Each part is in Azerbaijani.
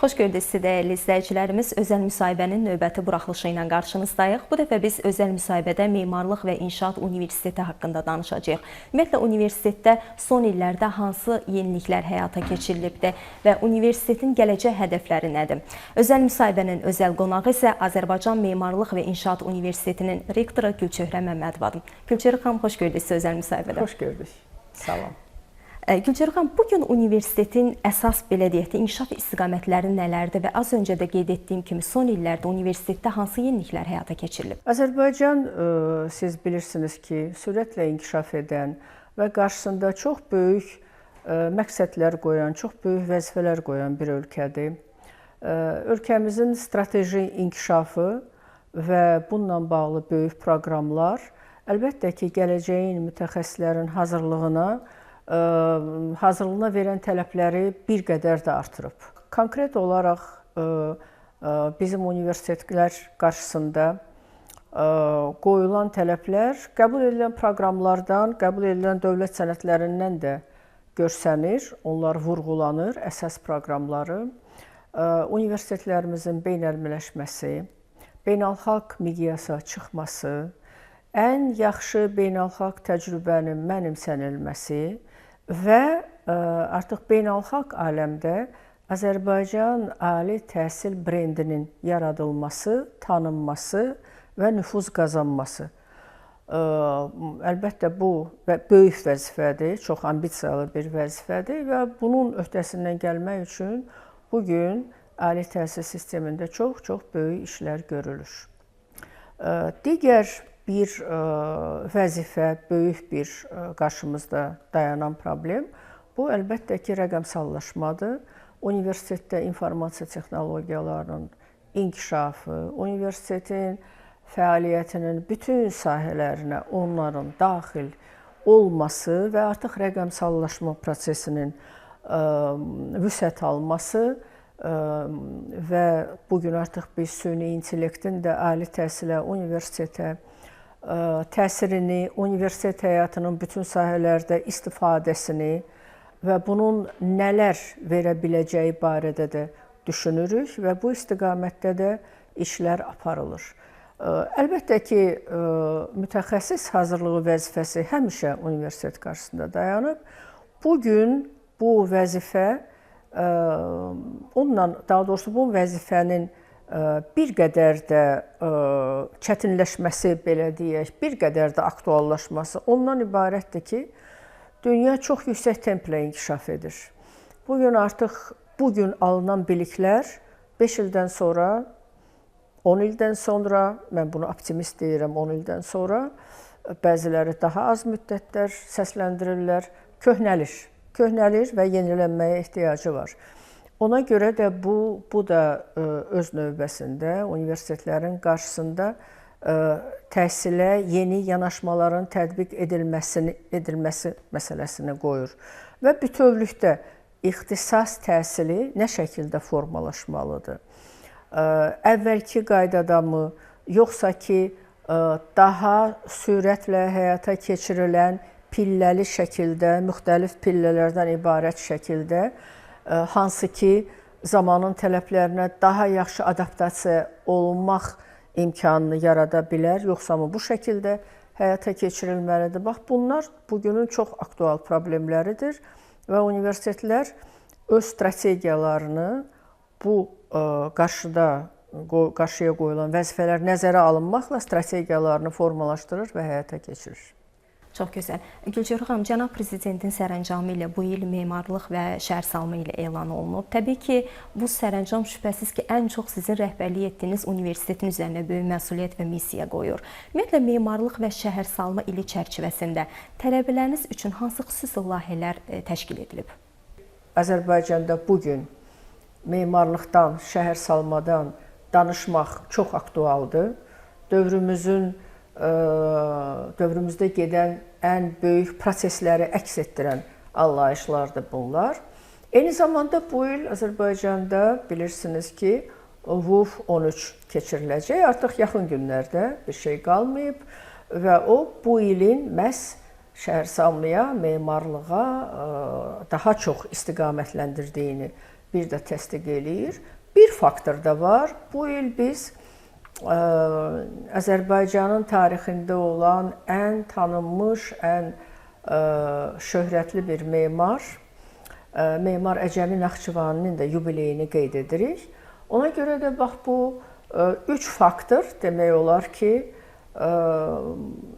Xoş gördük sizi dəyərli izləyicilərimiz. Özəl müsahibənin növbəti buraxılışı ilə qarşınızdayıq. Bu dəfə biz özəl müsahibədə Memarlıq və İnşaat Universiteti haqqında danışacağıq. Ümumiyyətlə, universitetdə son illərdə hansı yeniliklər həyata keçirilibdir və universitetin gələcək hədəfləri nədir? Özəl müsahibənin özəl qonağı isə Azərbaycan Memarlıq və İnşaat Universitetinin rektoru Gülçöhrə Məmmədovadır. Gülçöhrə xanım, xoş gördük sizi özəl müsahibədə. Xoş gördük. Salam. Gülçöhrə xanım, bugün universitetin əsas belə deyək də inkişaf istiqamətləri nələrdir və az öncə də qeyd etdiyim kimi son illərdə universitetdə hansı yeniliklər həyata keçirilib? Azərbaycan, siz bilirsiniz ki, sürətlə inkişaf edən və qarşısında çox böyük məqsədlər qoyan, çox böyük vəzifələr qoyan bir ölkədir. Ölkəmizin strateji inkişafı və bununla bağlı böyük proqramlar əlbəttə ki, gələcəyin mütəxəssislərin hazırlığına verən tələbləri bir qədər də artırıb. Konkret olaraq bizim universitetlər qarşısında qoyulan tələblər qəbul edilən proqramlardan, qəbul edilən dövlət sənədlərindən də görsənir, onlar vurğulanır, əsas proqramları. Universitetlərimizin beynəlmiləşməsi, beynəlxalq miqyasa çıxması, ən yaxşı beynəlxalq təcrübənin mənimsənilməsi və artıq beynəlxalq aləmdə Azərbaycan ali təhsil brendinin yaradılması, tanınması və nüfuz qazanması. Əlbəttə, bu böyük vəzifədir, çox ambisiyalı bir vəzifədir və bunun öhdəsindən gəlmək üçün bugün ali təhsil sistemində çox böyük işlər görülür. Digər bir vəzifə, böyük bir qarşımızda dayanan problem, bu əlbəttə ki, rəqəmsallaşmadır. Universitetdə informasiya texnologiyalarının inkişafı, universitetin fəaliyyətinin bütün sahələrinə onların daxil olması və artıq rəqəmsallaşma prosesinin vüsət alması və bugün artıq biz süni intellektin də ali təhsilə, universitetə təsirini, universitet həyatının bütün sahələrdə istifadəsini və bunun nələr verə biləcəyi barədə də düşünürük və bu istiqamətdə də işlər aparılır. Əlbəttə ki, mütəxəssis hazırlığı vəzifəsi həmişə universitet qarşısında dayanıb. Bugün bu vəzifə, daha doğrusu bu vəzifənin bir qədər də çətinləşməsi, belə deyək, bir qədər də aktuallaşması ondan ibarətdir ki, dünya çox yüksək templə inkişaf edir. Bugün artıq alınan biliklər 5 ildən sonra, 10 ildən sonra, mən bunu optimist deyirəm, 10 ildən sonra, bəziləri daha az müddətlər səsləndirirlər, köhnəlir və yenilənməyə ehtiyacı var. Ona görə də bu da öz növbəsində universitetlərin qarşısında təhsilə yeni yanaşmaların tətbiq edilməsi məsələsini qoyur. Və bütövlükdə ixtisas təhsili nə şəkildə formalaşmalıdır? Əvvəlki qaydadamı, yoxsa ki, daha sürətlə həyata keçirilən pilləli şəkildə, müxtəlif pillələrdən ibarət şəkildə, hansı ki, zamanın tələblərinə daha yaxşı adaptasiya olunmaq imkanını yarada bilər, yoxsa mı bu şəkildə həyata keçirilməlidir? Bax, bunlar bugünün çox aktual problemləridir və universitetlər öz strategiyalarını bu qarşıya qoyulan vəzifələr nəzərə alınmaqla strategiyalarını formalaşdırır və həyata keçirir. Çox gözəl. Gülçöhrə xanım, cənab prezidentin sərəncamı ilə bu il memarlıq və şəhərsalma ilə elan olunub. Təbii ki, bu sərəncam şübhəsiz ki, ən çox sizin rəhbərlik etdiyiniz universitetin üzərinə böyük məsuliyyət və missiya qoyur. Ümumiyyətlə, memarlıq və şəhərsalma ili çərçivəsində tələbələriniz üçün hansı xüsusi layihələr təşkil edilib? Azərbaycanda bugün memarlıqdan, şəhərsalmadan danışmaq çox aktualdır. Dövrümüzdə gedən ən böyük prosesləri əks etdirən anlayışlardır bunlar. Eyni zamanda bu il Azərbaycanda bilirsiniz ki, VUF 13 keçiriləcək. Artıq yaxın günlərdə bir şey qalmayıb və o bu ilin məhz şəhərsalmaya, memarlığa daha çox istiqamətləndirdiyini bir də təsdiq eləyir. Bir faktor da var. Bu il biz Azərbaycanın tarixində olan ən tanınmış, ən şöhrətli bir memar Əcəmi Naxçıvaninin də yubileyini qeyd edirik. Ona görə də bax bu 3 faktor demək olar ki,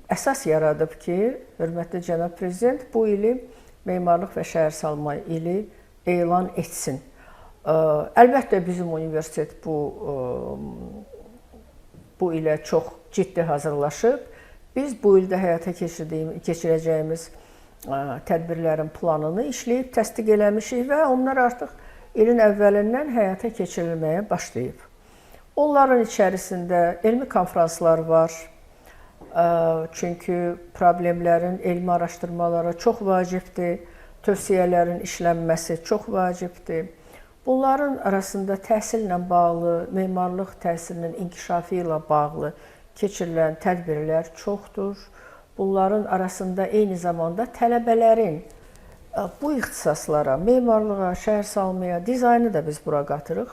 əsas yaradıb ki, hörmətli cənab prezident bu ili memarlıq və şəhərsalma ili elan etsin. Əlbəttə bizim universitet bu ilə çox ciddi hazırlaşıb. Biz bu ildə həyata keçirəcəyimiz tədbirlərin planını işləyib, təsdiq eləmişik və onlar artıq ilin əvvəlindən həyata keçirilməyə başlayıb. Onların içərisində elmi konfranslar var. Çünki problemlərin elmi araşdırmalara çox vacibdir, tövsiyələrin işlənməsi çox vacibdir. Bunların arasında təhsillə bağlı, memarlıq təhsilinin inkişafı ilə bağlı keçirilən tədbirlər çoxdur. Bunların arasında eyni zamanda tələbələrin bu ixtisaslara, memarlığa, şəhərsalmaya, dizaynı da biz bura qatırıq.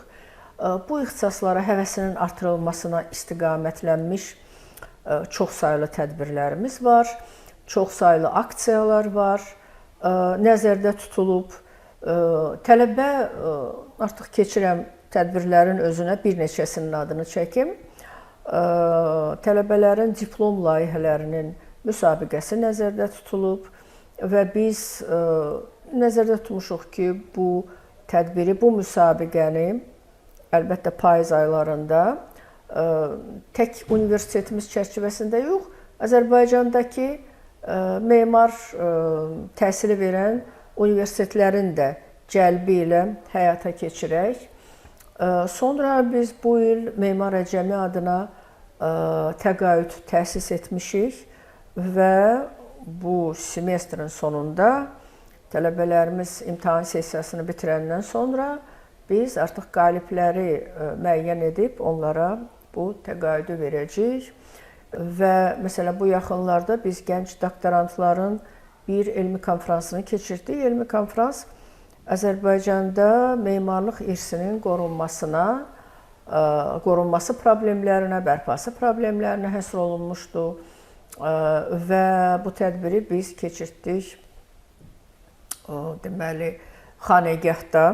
Bu ixtisaslara həvəsinin artırılmasına istiqamətlənmiş çoxsaylı tədbirlərimiz var, çoxsaylı aksiyalar var, nəzərdə tutulub. Tələbə, artıq keçirəm tədbirlərin özünə bir neçəsinin adını çəkim. Tələbələrin diplom layihələrinin müsabiqəsi nəzərdə tutulub və biz nəzərdə tutmuşuq ki, bu tədbiri, bu müsabiqəni əlbəttə payız aylarında tək universitetimiz çərçivəsində yox, Azərbaycandakı memar təhsili verən universitetlərin də cəlbi ilə həyata keçirək. Sonra biz bu il Memar Əcəmi adına təqaüd təsis etmişik və bu semestrin sonunda tələbələrimiz imtahan sessiyasını bitirəndən sonra biz artıq qalibləri müəyyən edib onlara bu təqaüdü verəcəyik. Və məsələn, bu yaxınlarda biz gənc doktorantların bir elmi konfransını keçirdik. Elmi konfrans Azərbaycanda memarlıq irsinin qorunması problemlərinə, bərpası problemlərinə həsr olunmuşdu və bu tədbiri biz keçirtdik deməli Xanəgahda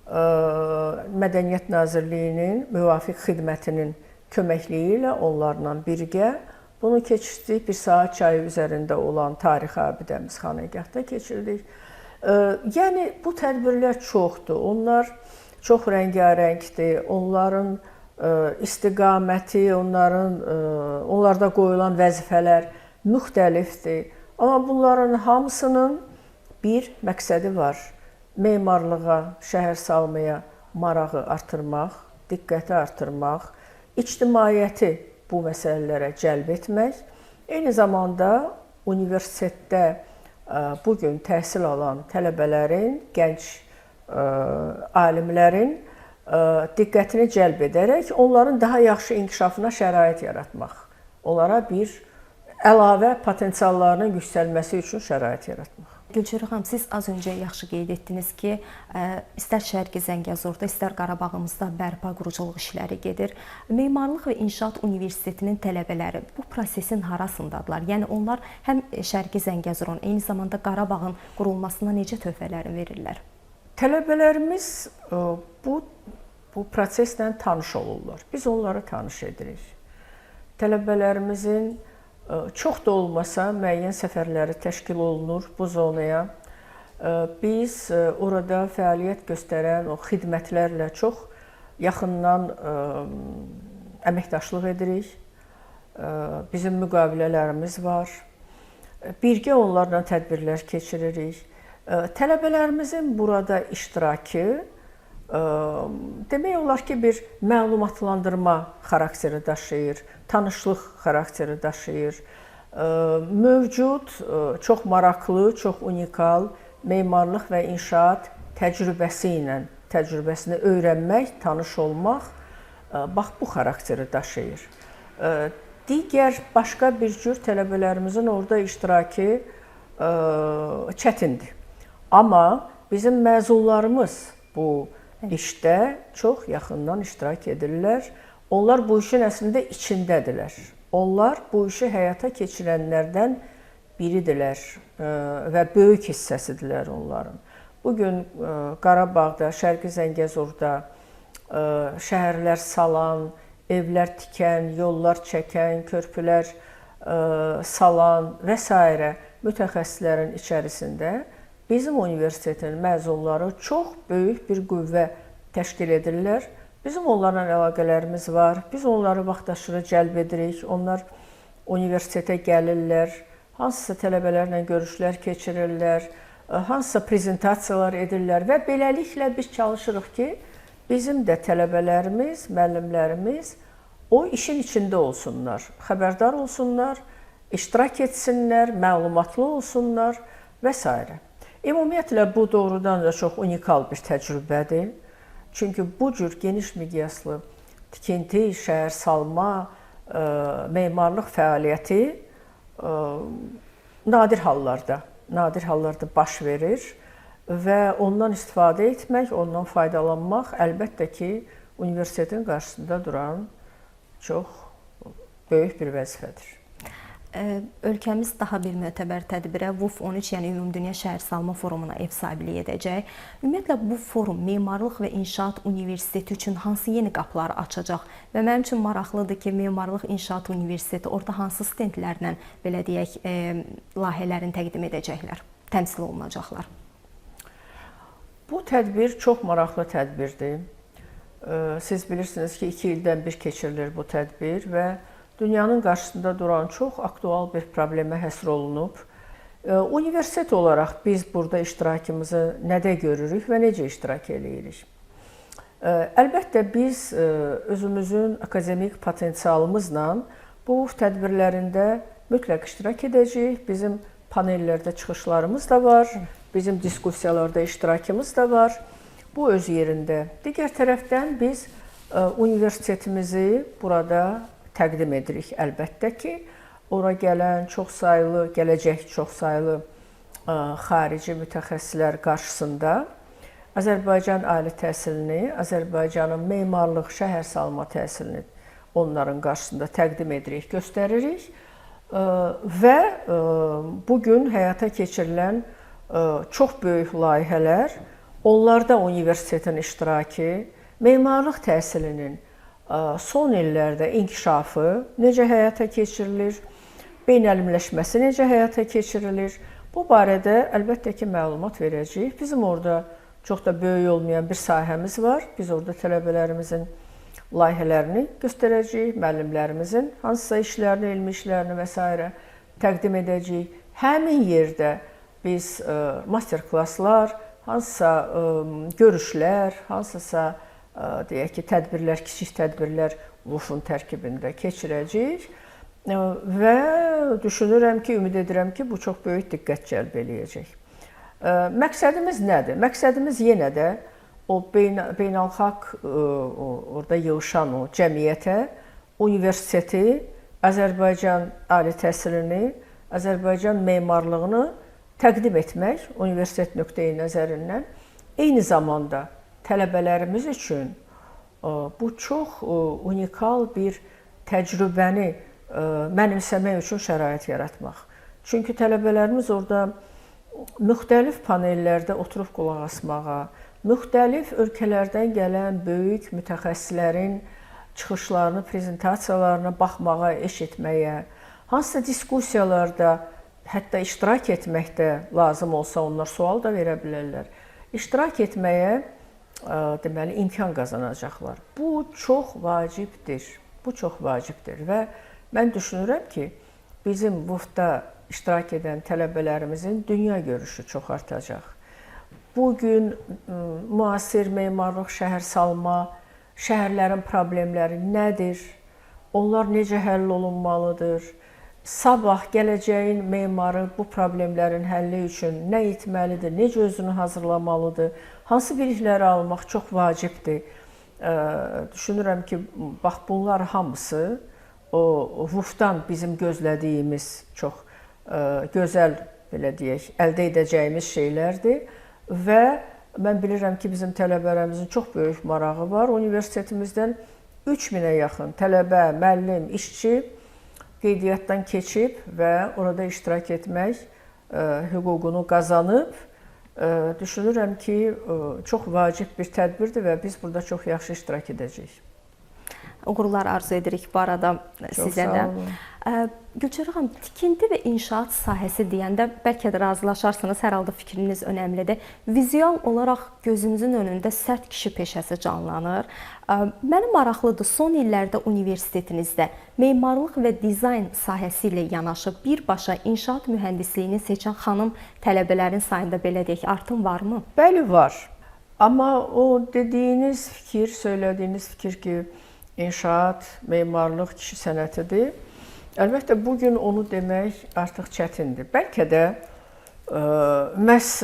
Mədəniyyət Nazirliyinin müvafiq xidmətinin köməkliyi ilə onlarla birgə bunu keçirdik. Bir saat çayı üzərində olan tarixi abidəmiz Xanəgahda keçirdik. Yəni bu tədbirlər çoxdur. Onlar çox rəngarəngdir. Onların istiqaməti, onlarda qoyulan vəzifələr müxtəlifdir. Amma bunların hamısının bir məqsədi var. Memarlığa, şəhərsalmaya marağı artırmaq, diqqəti artırmaq, ictimaiyyəti bu məsələlərə cəlb etmək, eyni zamanda universitetdə bugün təhsil alan tələbələrin, gənc alimlərin diqqətini cəlb edərək onların daha yaxşı inkişafına şərait yaratmaq, onlara bir əlavə potensiallarının yüksəlməsi üçün şərait yaratmaq. Gülçörə xanım, siz az öncə yaxşı qeyd etdiniz ki, istər Şərqi Zəngəzurda, istər Qarabağımızda bərpa, quruculuq işləri gedir. Memarlıq və İnşaat Universitetinin tələbələri bu prosesin harasındadılar? Yəni onlar həm Şərqi Zəngəzurun, eyni zamanda Qarabağın qurulmasına necə töhfələrini verirlər? Tələbələrimiz bu proseslə tanış olurlar. Biz onları tanış edirik. Tələbələrimizin çox da olmasa müəyyən səfərləri təşkil olunur bu zonaya. Biz orada fəaliyyət göstərən o xidmətlərlə çox yaxından əməkdaşlıq edirik. Bizim müqavilələrimiz var. Birgə onlarla tədbirlər keçiririk. Tələbələrimizin burada iştirakı demək olar ki, bir məlumatlandırma xarakteri daşıyır, tanışlıq xarakteri daşıyır. Mövcud, çox maraqlı, çox unikal memarlıq və inşaat təcrübəsini öyrənmək, tanış olmaq, bax bu xarakteri daşıyır. Digər başqa bir cür tələbələrimizin orada iştirakı çətindir. Amma bizim məzunlarımız bu işdə çox yaxından iştirak edirlər. Onlar bu işin əslində içindədirlər. Onlar bu işi həyata keçirənlərdən biridirlər və böyük hissəsidirlər onların. Bugün Qarabağda, Şərqi Zəngəzurda şəhərlər salan, evlər tikən, yollar çəkən, körpülər salan və s. mütəxəssislərin içərisində bizim universitetin məzunları çox böyük bir qüvvə təşkil edirlər. Bizim onlarla əlaqələrimiz var. Biz onları vaxtaşırı cəlb edirik. Onlar universitetə gəlirlər, hansısa tələbələrlə görüşlər keçirirlər, hansısa prezentasiyalar edirlər və beləliklə biz çalışırıq ki, bizim də tələbələrimiz, müəllimlərimiz o işin içində olsunlar, xəbərdar olsunlar, iştirak etsinlər, məlumatlı olsunlar və s. Ümumiyyətlə, bu doğrudan da çox unikal bir təcrübədir. Çünki bu cür geniş miqyaslı tikinti, şəhər salma, memarlıq fəaliyyəti nadir hallarda baş verir və ondan istifadə etmək, ondan faydalanmaq əlbəttə ki, universitetin qarşısında duran çox böyük bir vəzifədir. Ölkəmiz daha bir mötəbər tədbirə WUF 13, yəni Ümumdünya Şəhər Salma Forumuna ev sahibliyi edəcək. Ümumiyyətlə, bu forum Memarlıq və İnşaat Universiteti üçün hansı yeni qapıları açacaq? Və mənim üçün maraqlıdır ki, Memarlıq İnşaat Universiteti orada hansı stendlərlə, belə deyək, layihələrini təqdim edəcəklər, təmsil olunacaqlar? Bu tədbir çox maraqlı tədbirdir. Siz bilirsiniz ki, 2 ildən bir keçirilir bu tədbir və dünyanın qarşısında duran çox aktual bir problemə həsr olunub. Universitet olaraq biz burada iştirakımızı nədə görürük və necə iştirak edirik? Əlbəttə, biz özümüzün akademik potensialımızla bu tədbirlərində mütləq iştirak edəcəyik. Bizim panellərdə çıxışlarımız da var, bizim diskussiyalarda iştirakımız da var. Bu öz yerində. Digər tərəfdən biz universitetimizi burada təqdim edirik əlbəttə ki, ora gələn gələcək çoxsaylı xarici mütəxəssislər qarşısında Azərbaycan ali təhsilini, Azərbaycanın memarlıq, şəhər salma təhsilini onların qarşısında təqdim edirik, göstəririk və bugün həyata keçirilən çox böyük layihələr, onlarda universitetin iştirakı, memarlıq təhsilinin son illərdə inkişafı necə həyata keçirilir, beynəlmiləşməsi necə həyata keçirilir, bu barədə əlbəttə ki, məlumat verəcəyik. Bizim orada çox da böyük olmayan bir sahəmiz var. Biz orada tələbələrimizin layihələrini göstərəcəyik, müəllimlərimizin hansısa işlərini, elmi işlərini və s. təqdim edəcəyik. Həmin yerdə biz master-klasslar, hansısa görüşlər, hansısa deyək ki, tədbirlər, kiçik tədbirlər WUF-un tərkibində keçirəcəyik və düşünürəm ki, ümid edirəm ki, bu çox böyük diqqət cəlb eləyəcək. Məqsədimiz nədir? Məqsədimiz yenə də o beynəlxalq orada yığışan o cəmiyyətə, universiteti, Azərbaycan ali təhsilini, Azərbaycan memarlığını təqdim etmək universitet nöqteyi nəzərindən, eyni zamanda tələbələrimiz üçün bu çox unikal bir təcrübəni mənimsəmək üçün şərait yaratmaq. Çünki tələbələrimiz orada müxtəlif panellərdə oturub qulaq asmağa, müxtəlif ölkələrdən gələn böyük mütəxəssislərin çıxışlarını, prezentasiyalarına baxmağa, eşitməyə, hansısa diskussiyalarda hətta iştirak etməkdə lazım olsa onlar sual da verə bilərlər. İştirak etməyə deməli, imkan qazanacaqlar. Bu çox vacibdir. Bu çox vacibdir və mən düşünürəm ki, bizim WUF-da iştirak edən tələbələrimizin dünya görüşü çox artacaq. Bugün müasir memarlıq, şəhər salma, şəhərlərin problemləri nədir? Onlar necə həll olunmalıdır? Sabah gələcəyin memarı bu problemlərin həlli üçün nə etməlidir? Necə özünü hazırlamalıdır? Hansı bilikləri almaq çox vacibdir? Düşünürəm ki, bax bunlar hamısı o WUF-dan bizim gözlədiyimiz çox gözəl, belə deyək, əldə edəcəyimiz şeylərdir və Mən bilirəm ki, bizim tələbələrimizin çox böyük marağı var. Universitetimizdən 3000-ə yaxın tələbə, müəllim, işçi qeydiyyatdan keçib və orada iştirak etmək hüququnu qazanıb. Düşünürəm ki, çox vacib bir tədbirdir və biz burada çox yaxşı iştirak edəcəyik. Uğurlar arzu edirik bu arada sizə də. Gülçərə xanım, tikinti və inşaat sahəsi deyəndə bəlkə də razılaşarsınız, hər halda fikriniz önəmlidir. Vizual olaraq gözünüzün önündə sərt kişi peşəsi canlanır. Mənim maraqlıdır, son illərdə universitetinizdə memarlıq və dizayn sahəsi ilə yanaşı birbaşa inşaat mühəndisliyini seçən xanım tələbələrin sayında belə deyək, artım varmı? Bəli, var. Amma o dediyiniz fikir, söylədiyiniz fikir ki, inşaat, memarlıq kişi sənətidir. Əlbəttə, bugün onu demək artıq çətindir. Bəlkə də məhz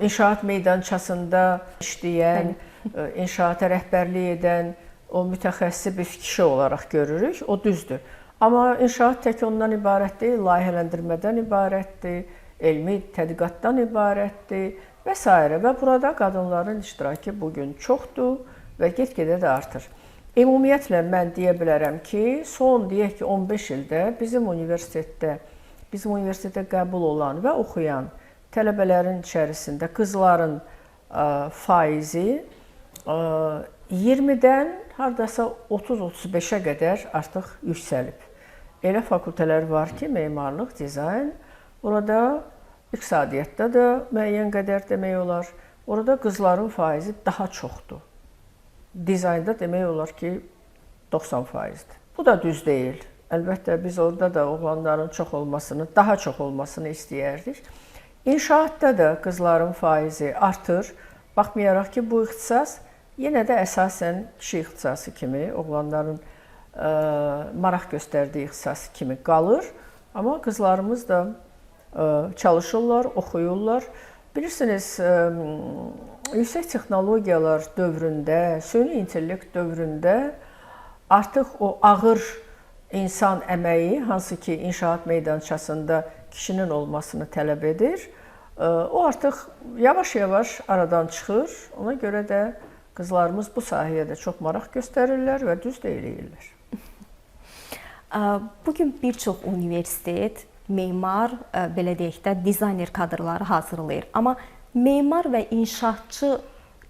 inşaat meydançasında işləyən, inşaata rəhbərlik edən o mütəxəssis bir kişi olaraq görürük, o düzdür. Amma inşaat tək ondan ibarət deyil, layihələndirmədən ibarətdir, elmi tədqiqatdan ibarətdir və s. Və burada qadınların iştirakı bugün çoxdur və get-gedə də artır. Ümumiyyətlə mən deyə bilərəm ki, son deyək ki 15 ildə bizim universitetdə qəbul olan və oxuyan tələbələrin içərisində qızların faizi 20-dən hardasa 30-35-ə qədər artıq yüksəlib. Elə fakültələr var ki, memarlıq, dizayn, orada iqtisadiyyatda da müəyyən qədər demək olar, orada qızların faizi daha çoxdur. Dizaynda demək olar ki, 90%-dir. Bu da düz deyil. Əlbəttə, biz orada da oğlanların daha çox olmasını istəyərdik. İnşaatda da qızların faizi artır. Baxmayaraq ki, bu ixtisas yenə də əsasən kişi ixtisası kimi, oğlanların maraq göstərdiyi ixtisası kimi qalır. Amma qızlarımız da çalışırlar, oxuyurlar. Bilirsiniz, yüksək texnologiyalar dövründə, süni intellekt dövründə artıq o ağır insan əməyi, hansı ki inşaat meydançasında kişinin olmasını tələb edir, o artıq yavaş-yavaş aradan çıxır. Ona görə də qızlarımız bu sahəyə də çox maraq göstərirlər və düz deyirlər. Bugün bir çox universitet memar, belə deyək də, dizayner kadrları hazırlayır. Amma memar və inşaatçı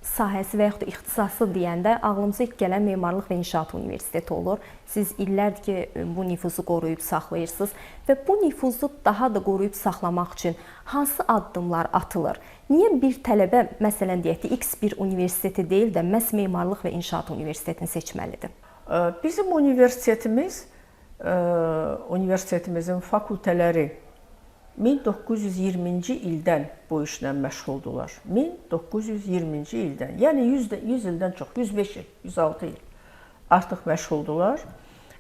sahəsi və yaxud da ixtisası deyəndə ağlımıza ilk gələn Memarlıq və İnşaat Universiteti olur. Siz illərdir ki, bu nüfuzu qoruyub saxlayırsınız və bu nüfuzu daha da qoruyub saxlamaq üçün hansı addımlar atılır? Niyə bir tələbə, məsələn deyək ki, X bir universiteti deyil də məhz Memarlıq və İnşaat Universitetini seçməlidir? Bizim universitetimizin fakültələri 1920-ci ildən bu işlə məşğuldular. 1920-ci ildən, yəni 100 ildən çox, 105 il, 106 il artıq məşğuldular.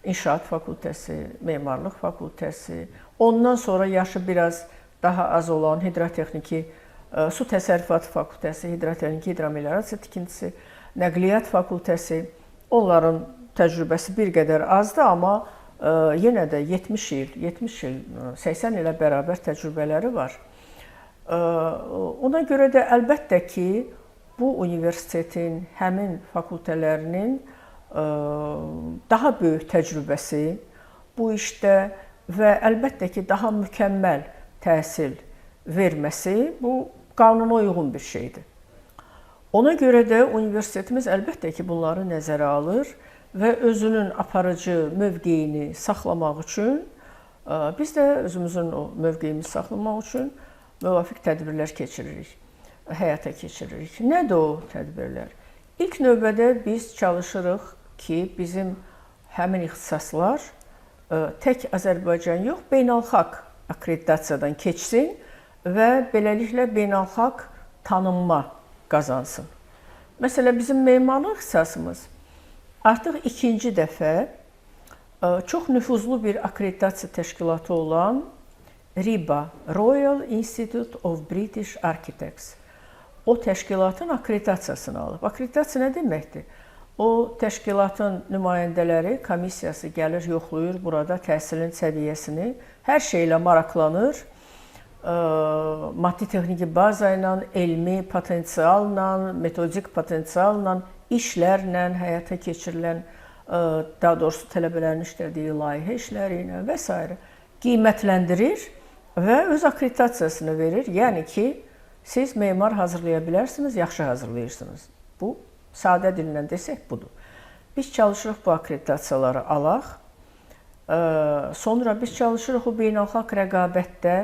İnşaat fakültəsi, memarlıq fakültəsi, ondan sonra yaşı biraz daha az olan hidrotexniki, su təsərrüfatı fakültəsi, hidrotexniki, hidromelorasiya tikintisi, nəqliyyat fakültəsi, onların təcrübəsi bir qədər azdır, amma yenə də 70 il, 80 ilə bərabər təcrübələri var. Ona görə də əlbəttə ki, bu universitetin, həmin fakültələrinin daha böyük təcrübəsi bu işdə və əlbəttə ki, daha mükəmməl təhsil verməsi bu qanuna uyğun bir şeydir. Ona görə də universitetimiz əlbəttə ki, bunları nəzərə alır və özünün aparıcı mövqeyini saxlamaq üçün, biz də özümüzün o mövqeyimizi saxlamaq üçün müvafiq tədbirlər keçiririk, həyata keçiririk. Nədir o tədbirlər? İlk növbədə biz çalışırıq ki, bizim həmin ixtisaslar tək Azərbaycan yox, beynəlxalq akkreditasiyadan keçsin və beləliklə beynəlxalq tanınma qazansın. Məsələn, bizim memarlıq ixtisasımız artıq ikinci dəfə çox nüfuzlu bir akkreditasiya təşkilatı olan RIBA, Royal Institute of British Architects, o təşkilatın akkreditasiyasını alıb. Akkreditasiya nə deməkdir? O təşkilatın nümayəndələri, komissiyası gəlir, yoxlayır burada təhsilin səviyyəsini, hər şeylə maraqlanır maddi-texniki baza ilə, elmi potensialla, metodik potensialla, işlərlə, həyata keçirilən, daha doğrusu tələbələrin işlədiyi layihə işləri ilə və s. qiymətləndirir və öz akkreditasiyasını verir. Yəni ki, siz memar hazırlaya bilərsiniz, yaxşı hazırlayırsınız. Bu, sadə dillə desək budur. Biz çalışırıq bu akkreditasiyaları alaq. Sonra biz çalışırıq o beynəlxalq rəqabətdə,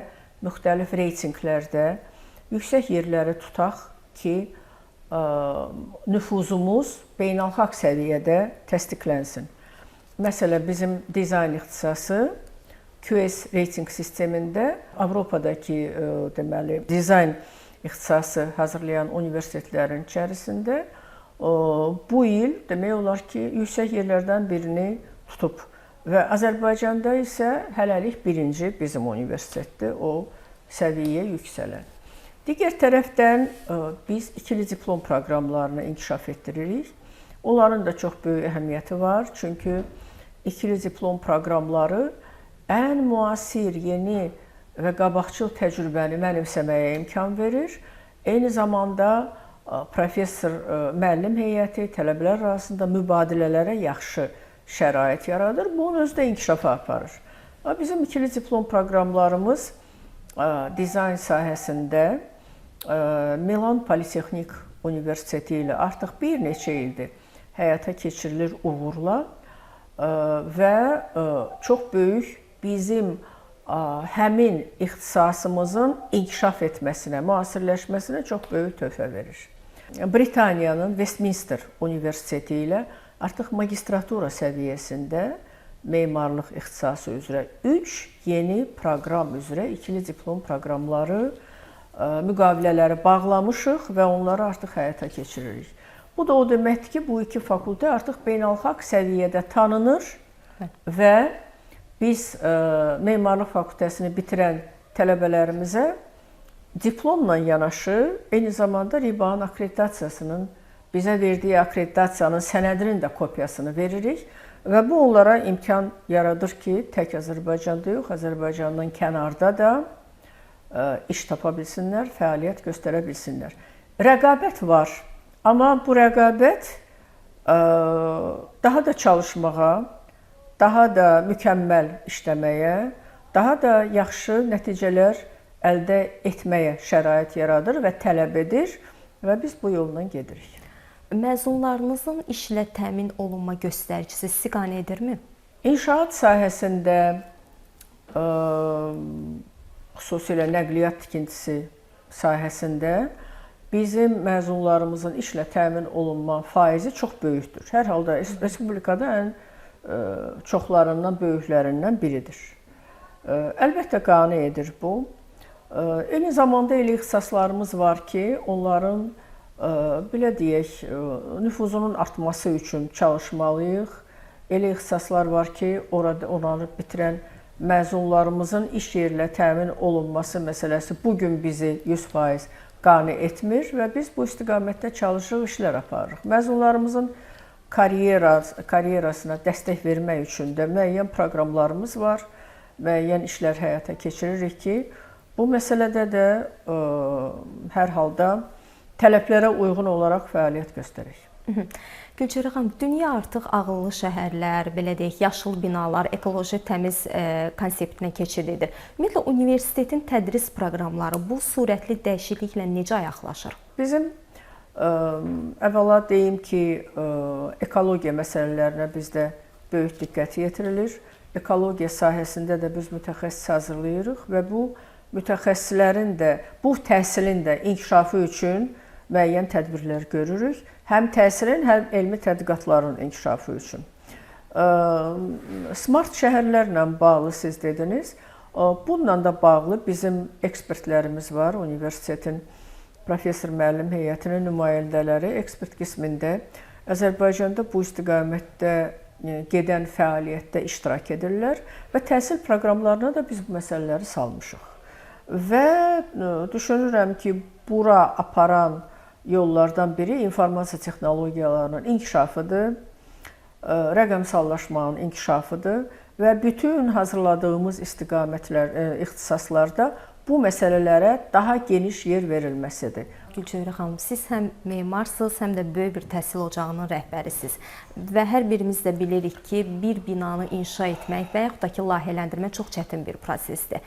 müxtəlif reytinqlərdə yüksək yerləri tutaq ki, nüfuzumuz beynəlxalq səviyyədə təsdiqlənsin. Məsələn, bizim dizayn ixtisası QS reytinq sistemində Avropadakı deməli dizayn ixtisası hazırlayan universitetlərin içərisində bu il demək olar ki, yüksək yerlərdən birini tutub və Azərbaycanda isə hələlik birinci bizim universitetdir, o səviyyə yüksələn. Digər tərəfdən biz ikili diplom proqramlarını inkişaf etdiririk. Onların da çox böyük əhəmiyyəti var, çünki ikili diplom proqramları ən müasir, yeni və qabaqcıl təcrübəni mənimsəməyə imkan verir. Eyni zamanda professor, müəllim heyəti, tələbələr arasında mübadilələrə yaxşı şərait yaradır. Bu, onun özü də inkişafa aparır. Bizim ikili diplom proqramlarımız dizayn sahəsində Milan Politexnik Universiteti ilə artıq bir neçə ildir həyata keçirilir uğurla və çox böyük bizim həmin ixtisasımızın inkişaf etməsinə, müasirləşməsinə çox böyük töhfə verir. Britaniyanın Westminster Universiteti ilə artıq magistratura səviyyəsində memarlıq ixtisası üzrə 3 yeni proqram üzrə ikili diplom proqramları müqavilələri bağlamışıq və onları artıq həyata keçiririk. Bu da o deməkdir ki, bu iki fakültə artıq beynəlxalq səviyyədə tanınır və biz memarlıq fakültəsini bitirən tələbələrimizə diplomla yanaşı, eyni zamanda RİBA-nın akkreditasiyasının bizə verdiyi akkreditasiyanın sənədinin də kopyasını veririk və bu onlara imkan yaradır ki, tək Azərbaycanda yox, Azərbaycandan kənarda da iş tapa bilsinlər, fəaliyyət göstərə bilsinlər. Rəqabət var, amma bu rəqabət daha da çalışmağa, daha da mükəmməl işləməyə, daha da yaxşı nəticələr əldə etməyə şərait yaradır və tələb edir və biz bu yolla gedirik. Məzunlarınızın işlə təmin olunma göstəricisi sizi qane edirmi? İnşaat sahəsində xüsusilə nəqliyyat tikintisi sahəsində bizim məzunlarımızın işlə təmin olunma faizi çox böyükdür. Hər halda respublikada ən çoxlarından, böyüklərindən biridir. Əlbəttə qane edir bu. Eyni zamanda elə ixtisaslarımız var ki, onların belə deyək, nüfuzunun artması üçün çalışmalıyıq. Elə ixtisaslar var ki, onları bitirən məzunlarımızın iş yerlə təmin olunması məsələsi bugün bizi 100% qane etmir və biz bu istiqamətdə çalışırıq, işlər aparırıq. Məzunlarımızın karyerasına dəstək vermək üçün də müəyyən proqramlarımız var, müəyyən işlər həyata keçiririk ki, bu məsələdə də hər halda tələblərə uyğun olaraq fəaliyyət göstərir. Gülçörə xanım, dünya artıq ağıllı şəhərlər, belə deyək, yaşıl binalar, ekoloji təmiz konseptinə keçid edir. Ümumiyyətlə, universitetin tədris proqramları bu surətli dəyişikliklə necə ayaqlaşır? Bizim əvvəla deyim ki, ekologiya məsələlərinə bizdə böyük diqqət yetirilir. Ekologiya sahəsində də biz mütəxəssis hazırlayırıq və bu mütəxəssislərin də, bu təhsilin də inkişafı üçün müəyyən tədbirlər görürük. Həm təhsilin, həm elmi tədqiqatların inkişafı üçün. Smart şəhərlərlə bağlı siz dediniz. Bununla da bağlı bizim ekspertlərimiz var. Universitetin professor müəllim heyətinin nümayəndələri ekspert qismində Azərbaycanda bu istiqamətdə gedən fəaliyyətdə iştirak edirlər və təhsil proqramlarına da biz bu məsələləri salmışıq. Və düşünürəm ki, bura aparan yollardan biri informasiya texnologiyalarının inkişafıdır, rəqəmsallaşmanın inkişafıdır və bütün hazırladığımız istiqamətlər, ixtisaslarda bu məsələlərə daha geniş yer verilməsidir. Gülçöhrə xanım, siz həm memarsınız, həm də böyük bir təhsil ocağının rəhbərisiniz və hər birimiz də bilirik ki, bir binanı inşa etmək və yaxud da ki, layihələndirmək çox çətin bir prosesdir.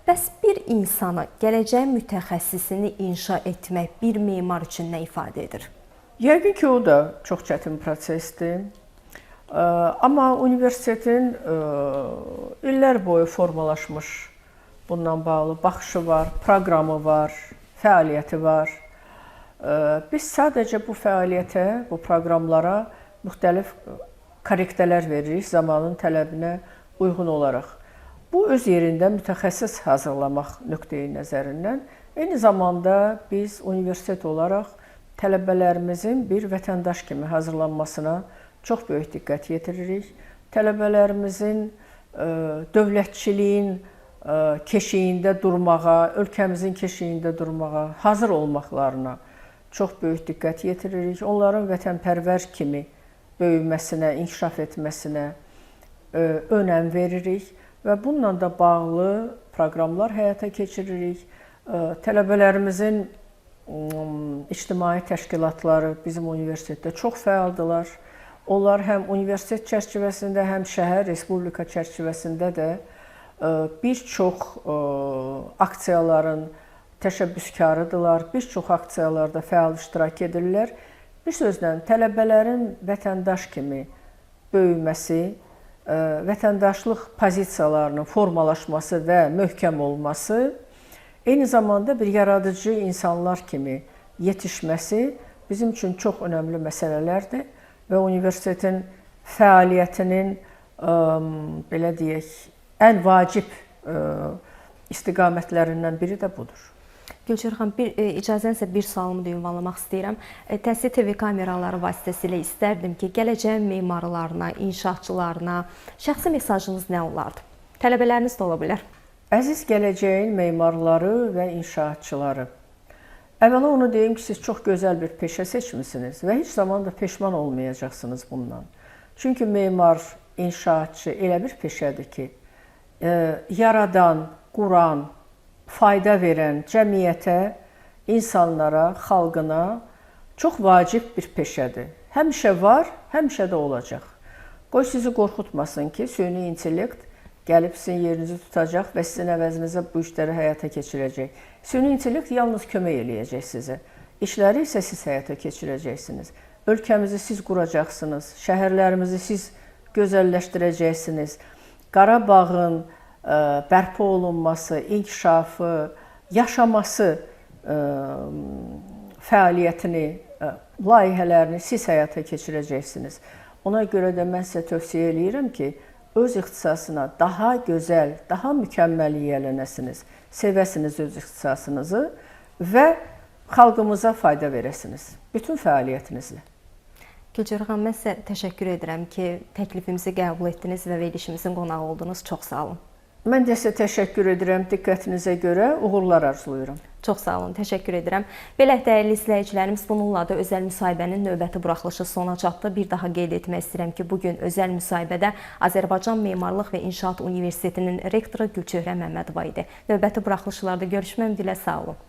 Bəs bir insanı, gələcəyin mütəxəssisini inşa etmək bir memar üçün nə ifadə edir? Yəqin ki, o da çox çətin prosesdir. Amma universitetin illər boyu formalaşmış bundan bağlı baxışı var, proqramı var, fəaliyyəti var. Biz sadəcə bu fəaliyyətə, bu proqramlara müxtəlif korrektələr veririk zamanın tələbinə uyğun olaraq. Bu öz yerində mütəxəssis hazırlamaq nöqteyi nəzərindən, eyni zamanda biz universitet olaraq tələbələrimizin bir vətəndaş kimi hazırlanmasına çox böyük diqqət yetiririk. Tələbələrimizin dövlətçiliyin keşiyində durmağa, ölkəmizin keşiyində durmağa hazır olmaqlarına çox böyük diqqət yetiririk. Onların vətənpərvər kimi böyüməsinə, inkişaf etməsinə önəm veririk və bununla da bağlı proqramlar həyata keçiririk. Tələbələrimizin ictimai təşkilatları bizim universitetdə çox fəaldırlar. Onlar həm universitet çərçivəsində, həm şəhər, respublika çərçivəsində də bir çox aksiyaların təşəbbüskarıdırlar, bir çox aksiyalarda fəal iştirak edirlər. Bir sözlə, tələbələrin vətəndaş kimi böyüməsi, vətəndaşlıq pozisiyalarının formalaşması və möhkəm olması, eyni zamanda bir yaradıcı insanlar kimi yetişməsi bizim üçün çox önəmli məsələlərdir və universitetin fəaliyyətinin, belə deyək, ən vacib istiqamətlərindən biri də budur. Gülçöhrə xanım, icazənizlə bir sualımı da ünvanlamaq istəyirəm. Təhsil TV kameraları vasitəsilə istərdim ki, gələcəyin memarlarına, inşaatçılarına şəxsi mesajınız nə olardı? Tələbələriniz də ola bilər. Əziz gələcəyin memarları və inşaatçıları, əvvəla onu deyim ki, siz çox gözəl bir peşə seçmisiniz və heç zaman da peşman olmayacaqsınız bundan. Çünki memar, inşaatçı elə bir peşədir ki, yaradan, quran, fayda verən cəmiyyətə, insanlara, xalqına çox vacib bir peşədir. Həmişə var, həmişə də olacaq. Qoy sizi qorxutmasın ki, süni intellekt gəlib sizin yerinizi tutacaq və sizin əvəzinizə bu işləri həyata keçirəcək. Süni intellekt yalnız kömək eləyəcək sizə. İşləri isə siz həyata keçirəcəksiniz. Ölkəmizi siz quracaqsınız, şəhərlərimizi siz gözəlləşdirəcəksiniz. Qarabağın bərpa olunması, inkişafı, yaşaması fəaliyyətini, layihələrini siz həyata keçirəcəksiniz. Ona görə də mən sizə tövsiyə eləyirəm ki, öz ixtisasına daha gözəl, daha mükəmməl yiyələnəsiniz, sevəsiniz öz ixtisasınızı və xalqımıza fayda verəsiniz bütün fəaliyyətinizlə. Gülçöhrə xanım, mən sizə təşəkkür edirəm ki, təklifimizi qəbul etdiniz və verilişimizin qonağı oldunuz. Çox sağ olun. Mən də sizə təşəkkür edirəm diqqətinizə görə, uğurlar arzulayıram. Çox sağ olun, təşəkkür edirəm. Belə dəyərli izləyicilərimiz, bununla da özəl müsahibənin növbəti buraxılışı sona çatdı. Bir daha qeyd etmək istəyirəm ki, bugün özəl müsahibədə Azərbaycan Memarlıq və İnşaat Universitetinin rektoru Gülçöhrə Məmmədova idi. Növbəti buraxılışlarda görüşmək ümidi ilə sağ olun.